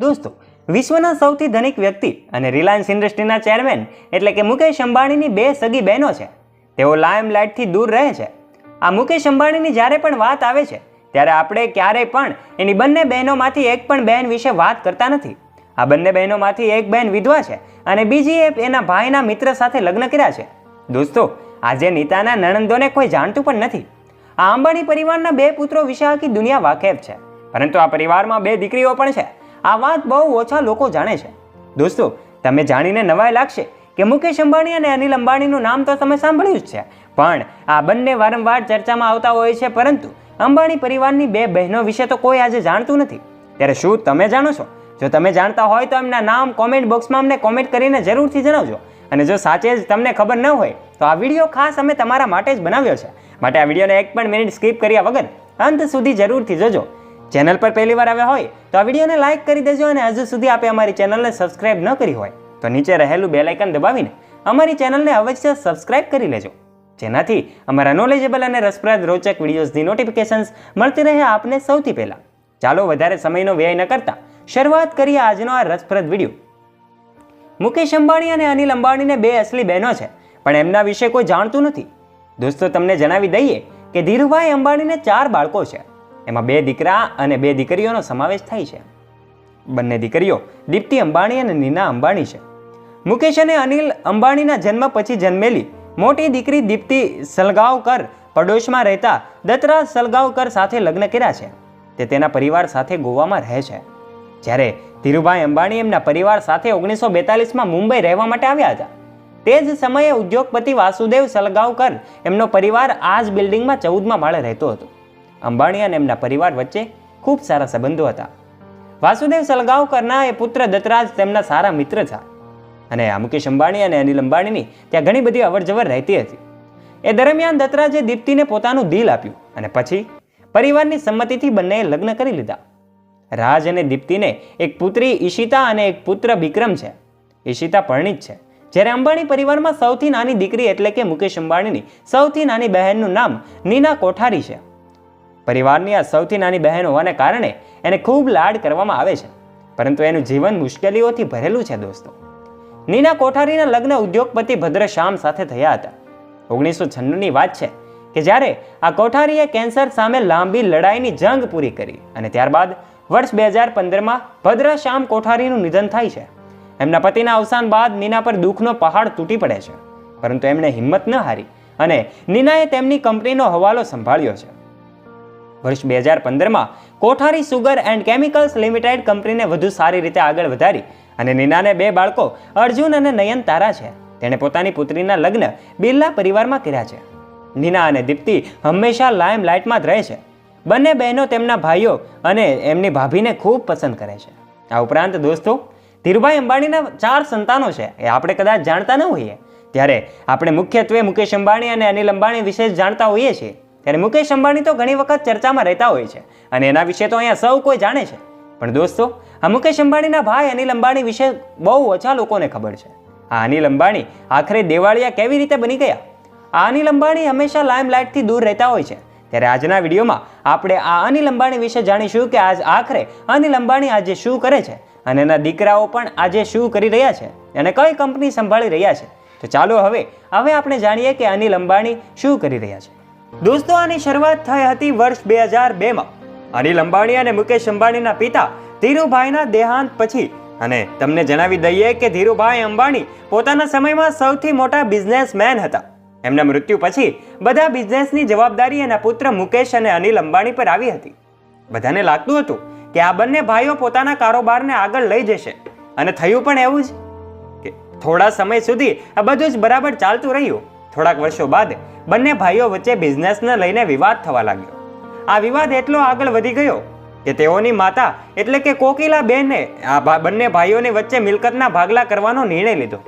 દોસ્તો, વિશ્વના સૌથી ધનિક વ્યક્તિ અને રિલાયન્સ ઇન્ડસ્ટ્રીના ચેરમેન એટલે કે મુકેશ અંબાણીની બે સગી બહેનો છે. તેઓ લાઇમલાઇટથી દૂર રહે છે. આ મુકેશ અંબાણીની જ્યારે પણ વાત આવે છે ત્યારે આપણે ક્યારેય પણ એની બંને બહેનોમાંથી એક પણ બહેન વિશે વાત કરતા નથી. આ બંને બહેનોમાંથી એક બહેન વિધવા છે અને બીજી એના ભાઈના મિત્ર સાથે લગ્ન કર્યા છે. દોસ્તો, આજે નીતાના નણંદોને કોઈ જાણતું પણ નથી. આ અંબાણી પરિવારના બે પુત્રો વિશે આખી દુનિયા વાકેફ છે, પરંતુ આ પરિવારમાં બે દીકરીઓ પણ છે. આ વાત બહુ ઓછા લોકો જાણે છે. દોસ્તો, તમે જાણીને નવાઈ લાગશે કે મુકેશ અંબાણી અને અનિલ અંબાણીનું નામ તો તમે સાંભળ્યું જ છે, પણ આ બંને વારંવાર ચર્ચામાં આવતા હોય છે, પરંતુ અંબાણી પરિવારની બે બહેનો વિશે તો કોઈ આજે જાણતું નથી. ત્યારે શું તમે જાણો છો? જો તમે જાણતા હોય તો એમના નામ કોમેન્ટ બોક્સમાં અમને કોમેન્ટ કરીને જરૂરથી જણાવજો. અને જો સાચે જ તમને ખબર ન હોય તો આ વિડીયો ખાસ અમે તમારા માટે જ બનાવ્યો છે, માટે આ વિડીયોને એક પણ મિનિટ સ્કીપ કર્યા વગર અંત સુધી જરૂરથી જોજો. ચેનલ પર પહેલી વાર આવ્યા હોય તો આ વિડીયોને લાઇક કરી દેજો, અને હજુ સુધી આપે અમારી ચેનલને સબસ્ક્રાઇબ ન કરી હોય તો નીચે રહેલું બેલ આઇકન દબાવીને અમારી ચેનલને અવશ્ય સબસ્ક્રાઇબ કરી લેજો, જેનાથી અમારા નોલેજેબલ અને રસપ્રદ રોચક વિડીયોઝની નોટિફિકેશન્સ મળતી રહે આપને સૌથી પહેલા. ચાલો વધારે સમયનો વ્યય ન કરતા શરૂઆત કરીએ આજનો આ રસપ્રદ વિડીયો. મુકેશ અંબાણી અને અનિલ અંબાણીને બે અસલી બહેનો છે, પણ એમના વિશે કોઈ જાણતું નથી. દોસ્તો, તમને જણાવી દઈએ કે ધીરુભાઈ અંબાણીને 4 બાળકો છે. એમાં 2 દીકરા અને 2 દીકરીઓનો સમાવેશ થાય છે. બંને દીકરીઓ દીપ્તિ અંબાણી અને નીના અંબાણી છે. મુકેશ અને અનિલ અંબાણીના જન્મ પછી જન્મેલી મોટી દીકરી દીપ્તિ સલગાંવકર પડોશમાં રહેતા દત્તરાજ સલગાંવકર સાથે લગ્ન કર્યા છે. તે તેના પરિવાર સાથે ગોવામાં રહે છે. જ્યારે ધીરુભાઈ અંબાણી એમના પરિવાર સાથે 1942માં મુંબઈ રહેવા માટે આવ્યા હતા. તે જ સમયે ઉદ્યોગપતિ વાસુદેવ સલગાંવકર એમનો પરિવાર આ જ બિલ્ડિંગમાં 14મા માળે રહેતો હતો. અંબાણી અને એમના પરિવાર વચ્ચે ખૂબ સારા સંબંધો હતા. વાસુદેવ સલગાંવકરના એ પુત્ર દત્તરાજ તેમના સારા મિત્ર હતા, અને આ મુકેશ અંબાણી અને અનિલ અંબાણીની ત્યાં ઘણી બધી અવરજવર રહેતી હતી. એ દરમિયાન દત્તરાજે દીપ્તિને પોતાનું દિલ આપ્યું, અને પછી પરિવારની સંમતિથી બંનેએ લગ્ન કરી લીધા. રાજ અને દીપ્તિને એક પુત્રી ઈશિતા અને એક પુત્ર વિક્રમ છે. ઈશિતા પરણિત છે, જ્યારે અંબાણી પરિવારમાં સૌથી નાની દીકરી એટલે કે મુકેશ અંબાણીની સૌથી નાની બહેનનું નામ નીના કોઠારી છે. પરિવારની આ સૌથી નાની બહેન હોવાને કારણે એને ખૂબ લાડ કરવામાં આવે છે, પરંતુ એનું જીવન મુશ્કેલીઓથી ભરેલું છે. દોસ્તો, નીના કોઠારીના લગ્ન ઉદ્યોગપતિ ભદ્રશ્યામ સાથે થયા હતા. 1996ની વાત છે કે જ્યારે આ કોઠારીએ કેન્સર સામે લાંબી લડાઈની જંગ પૂરી કરી, અને ત્યારબાદ વર્ષ 2015માં ભદ્રશ્યામ કોઠારીનું નિધન થાય છે. એમના પતિના અવસાન બાદ નીના પર દુઃખનો પહાડ તૂટી પડે છે, પરંતુ એમણે હિંમત ન હારી અને નીનાએ તેમની કંપનીનો હવાલો સંભાળ્યો છે. વર્ષ 2015માં કોઠારી સુગર એન્ડ કેમિકલ્સ લિમિટેડ કંપનીને વધુ સારી રીતે આગળ વધારી, અને નીનાને 2 બાળકો અર્જુન અને નયનતારા છે. તેણે પોતાની પુત્રીના લગ્ન બિરલા પરિવારમાં કર્યા છે. નીના અને દીપ્તિ હંમેશા લાઇમલાઇટમાં જ રહે છે. બંને બહેનો તેમના ભાઈઓ અને એમની ભાભીને ખૂબ પસંદ કરે છે. આ ઉપરાંત દોસ્તો, ધીરુભાઈ અંબાણીના 4 સંતાનો છે, એ આપણે કદાચ જાણતા ન હોઈએ. ત્યારે આપણે મુખ્યત્વે મુકેશ અંબાણી અને અનિલ અંબાણી વિશે જ જાણતા હોઈએ છીએ. ત્યારે મુકેશ અંબાણી તો ઘણી વખત ચર્ચામાં રહેતા હોય છે, અને એના વિશે તો અહીંયા સૌ કોઈ જાણે છે. પણ દોસ્તો, આ મુકેશ અંબાણીના ભાઈ અનિલ અંબાણી વિશે બહુ ઓછા લોકોને ખબર છે. આ અનિલ અંબાણી આખરે દેવાળિયા કેવી રીતે બની ગયા? આ અનિલ અંબાણી હંમેશા લાઇમલાઇટથી દૂર રહેતા હોય છે. ત્યારે આજના વિડીયોમાં આપણે આ અનિલ અંબાણી વિશે જાણીશું કે આખરે અનિલ અંબાણી આજે શું કરે છે, અને એના દીકરાઓ પણ આજે શું કરી રહ્યા છે, અને કઈ કંપની સંભાળી રહ્યા છે. તો ચાલો હવે આપણે જાણીએ કે અનિલ અંબાણી શું કરી રહ્યા છે. દોસ્તો, આની શરૂઆત થઈ હતી વર્ષ 2002માં અનિલ અંબાણી અને મુકેશ અંબાણીના પિતા ધીરુભાઈના દેહાંત પછી. અને તમને જણાવી દઈએ કે ધીરુભાઈ અંબાણી પોતાના સમયમાં સૌથી મોટા બિઝનેસમેન હતા. એમના મૃત્યુ પછી બધા બિઝનેસની જવાબદારી એના પુત્ર મુકેશ અને અનિલ અંબાણી પર આવી હતી. બધાને લાગતું હતું કે આ બંને ભાઈઓ પોતાના કારોબારને આગળ લઈ જશે, અને થયું પણ એવું જ કે થોડા સમય સુધી આ બધું જ બરાબર ચાલતું રહ્યું. થોડાક વર્ષો બાદ બંને ભાઈઓ વચ્ચે બિઝનેસને લઈને વિવાદ થવા લાગ્યો. આ વિવાદ એટલો આગળ વધી ગયો કે તેઓની માતા એટલે કે કોકિલાબેને આ બંને ભાઈઓની વચ્ચે મિલકતના ભાગલા કરવાનો નિર્ણય લીધો,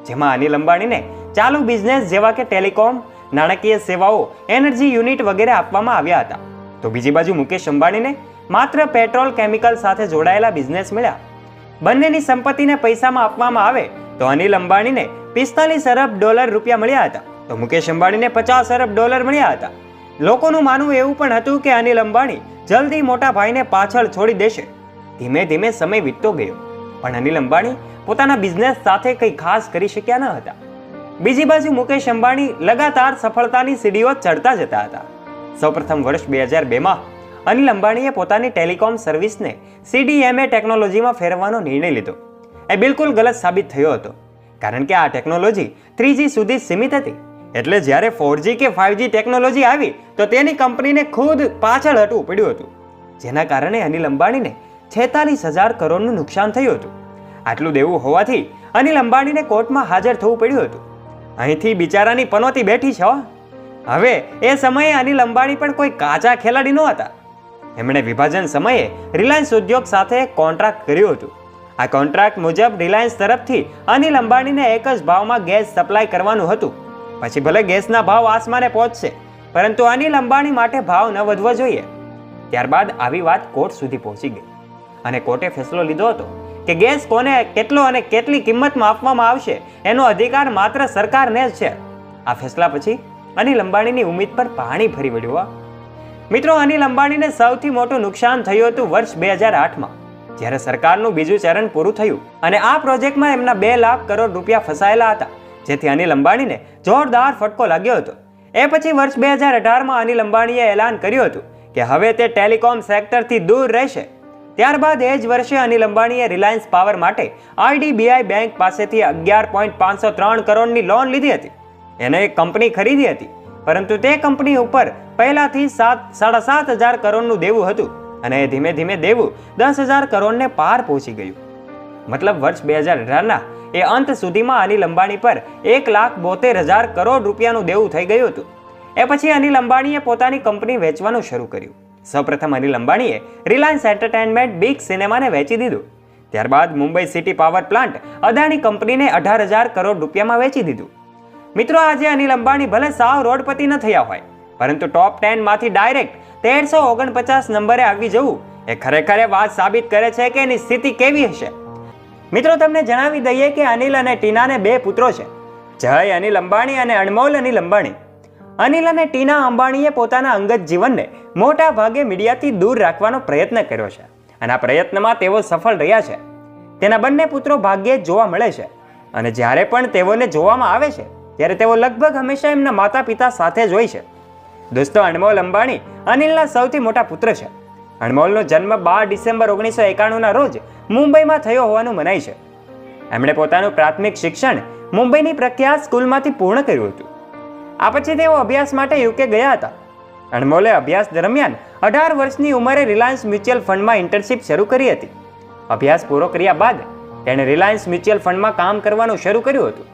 જેમાં અનિલ અંબાણીને ચાલુ બિઝનેસ જેવા કે ટેલિકોમ, નાણાકીય સેવાઓ, એનર્જી યુનિટ વગેરે આપવામાં આવ્યા હતા. તો બીજી બાજુ મુકેશ અંબાણીને માત્ર પેટ્રોલ કેમિકલ સાથે જોડાયેલા બિઝનેસ મળ્યા. બંનેની સંપત્તિને પૈસામાં આપવામાં આવે તો અનિલ અંબાણીને $45 અરબ રૂપિયા મળ્યા હતા, તો મુકેશ અંબાણીને $50 અરબ મળ્યા હતા. લોકોનું માનવું એવું પણ હતું કે અનિલ અંબાણી જલ્દી મોટા ભાઈને પાછળ છોડી દેશે. ધીમે ધીમે સમય વીતતો ગયો, પણ અનિલ અંબાણી પોતાના બિઝનેસ સાથે કંઈ ખાસ કરી શક્યા ન હતા. બીજી બાજુ મુકેશ અંબાણી લગાતાર સફળતાની સીડીઓ ચડતા જતા હતા. સૌપ્રથમ વર્ષ 2002માં અનિલ અંબાણીએ પોતાની ટેલિકોમ સર્વિસને CDMA ટેકનોલોજીમાં ફેરવવાનો નિર્ણય લીધો. એ બિલકુલ ગલત સાબિત થયો હતો, કારણ કે આ ટેકનોલોજી 3G સુધી સીમિત હતી. એટલે જ્યારે 4G કે 5G ટેકનોલોજી આવી તો તેની કંપનીને ખુદ પાછળ હટવું પડ્યું હતું, જેના કારણે અનિલ અંબાણીને 46,000 કરોડનું નુકસાન થયું હતું. આટલું દેવું હોવાથી અનિલ અંબાણીને કોર્ટમાં હાજર થવું પડ્યું હતું. અહીંથી બિચારાની પનોતી બેઠી છે. હવે એ સમયે અનિલ અંબાણી પણ કોઈ કાચા ખેલાડી ન હતા. એમણે વિભાજન સમયે રિલાયન્સ ઉદ્યોગ સાથે કોન્ટ્રાક્ટ કર્યું હતું. આ કોન્ટ્રાક્ટ મુજબ રિલાયન્સ તરફથી અનિલ અંબાણીને એક જ ભાવમાં ગેસ સપ્લાય કરવાનું હતું. પછી ભલે ગેસના ભાવ આસમાને પહોંચશે, પરંતુ અનિલ અંબાણી માટે ભાવ ન વધવો જોઈએ. ત્યારબાદ આવી વાત કોર્ટ સુધી પહોંચી ગઈ અને કોર્ટે ફેસલો લીધો હતો કે ગેસ કોને કેટલો અને કેટલી કિંમતમાં આપવામાં આવશે એનો અધિકાર માત્ર સરકારને જ છે. આ ફેસલા પછી અનિલ અંબાણીની ઉમ્મીદ પર પાણી ફરી વળ્યું. મિત્રો, અનિલ અંબાણીને સૌથી મોટું નુકસાન થયું હતું વર્ષ 2008માં, જ્યારે સરકારનું બીજું ચરણ પૂરું થયું અને આ પ્રોજેક્ટમાં એમના 2 લાખ કરોડ રૂપિયા ફસાયેલા હતા, જેથી અનિલ અંબાણીને જોરદાર ફટકો લાગ્યો હતો. એ પછી વર્ષ 2018માં અનિલ અંબાણીએ એલાન કર્યું હતું કે હવે તે ટેલિકોમ સેક્ટરથી દૂર રહેશે. ત્યારબાદ એ જ વર્ષે અનિલ અંબાણીએ રિલાયન્સ પાવર માટે IDBI બેંક પાસેથી 11.503 કરોડની લોન લીધી હતી. એને એક કંપની ખરીદી હતી, પરંતુ તે કંપની ઉપર પહેલાથી 7,500 કરોડનું દેવું હતું અને ધીમે ધીમે દેવું 10,000 કરોડને પાર પહોંચી ગયું. મતલબ વર્ષ 2018ના એ અંત સુધીમાં અનિલ અંબાણી પર 1,72,000 કરોડ રૂપિયાનું દેવું થઈ ગયું હતું. એ પછી અનિલ અંબાણીએ પોતાની કંપની વેચવાનું શરૂ કર્યું. સૌપ્રથમ અનિલ અંબાણીએ રિલાયન્સ એન્ટરટેનમેન્ટ બિગ સિનેમાને વેચી દીધું. ત્યારબાદ Mumbai city power plant Adani કંપનીને 18,000 કરોડ રૂપિયામાં વેચી દીધું. મિત્રો, આજે અનિલ અંબાણી ભલે સાવ રોડપતિ ન થયા હોય, પરંતુ ટોપ 10 માંથી ડાયરેક્ટ 1349 નંબરે આવી જવું એ ખરેખર વાત સાબિત કરે છે કે એની સ્થિતિ કેવી હશે. મિત્રો, તમને જણાવી દઈએ કે અનિલ અને ટીનાને 2 પુત્રો છે, જય અનિલ અંબાણી અને અનમોલ અનિલ અંબાણી. અનિલ અને ટીના અંબાણીએ પોતાના અંગત જીવનને મોટા ભાગે મીડિયાથી દૂર રાખવાનો પ્રયત્ન કર્યો છે અને આ પ્રયત્નમાં તેઓ સફળ રહ્યા છે. તેના બંને પુત્રો ભાગ્યે જ જોવા મળે છે અને જ્યારે પણ તેઓને જોવામાં આવે છે ત્યારે તેઓ લગભગ હંમેશા એમના માતા પિતા સાથે જ હોય છે. દોસ્તો, અનમોલ અંબાણી અનિલના સૌથી મોટા પુત્ર છે. અનમોલનો જન્મ 12 ડિસેમ્બર 1991ના રોજ મુંબઈમાં થયો હોવાનું મનાય છે. એમણે પોતાનું પ્રાથમિક શિક્ષણ મુંબઈની પ્રખ્યાત સ્કૂલમાંથી પૂર્ણ કર્યું હતું. આ પછી તેઓ અભ્યાસ માટે UK ગયા હતા. અનમોલે અભ્યાસ દરમિયાન 18 વર્ષની ઉંમરે રિલાયન્સ મ્યુચ્યુઅલ ફંડમાં ઇન્ટર્નશિપ શરૂ કરી હતી. અભ્યાસ પૂરો કર્યા બાદ તેણે રિલાયન્સ મ્યુચ્યુઅલ ફંડમાં કામ કરવાનું શરૂ કર્યું હતું.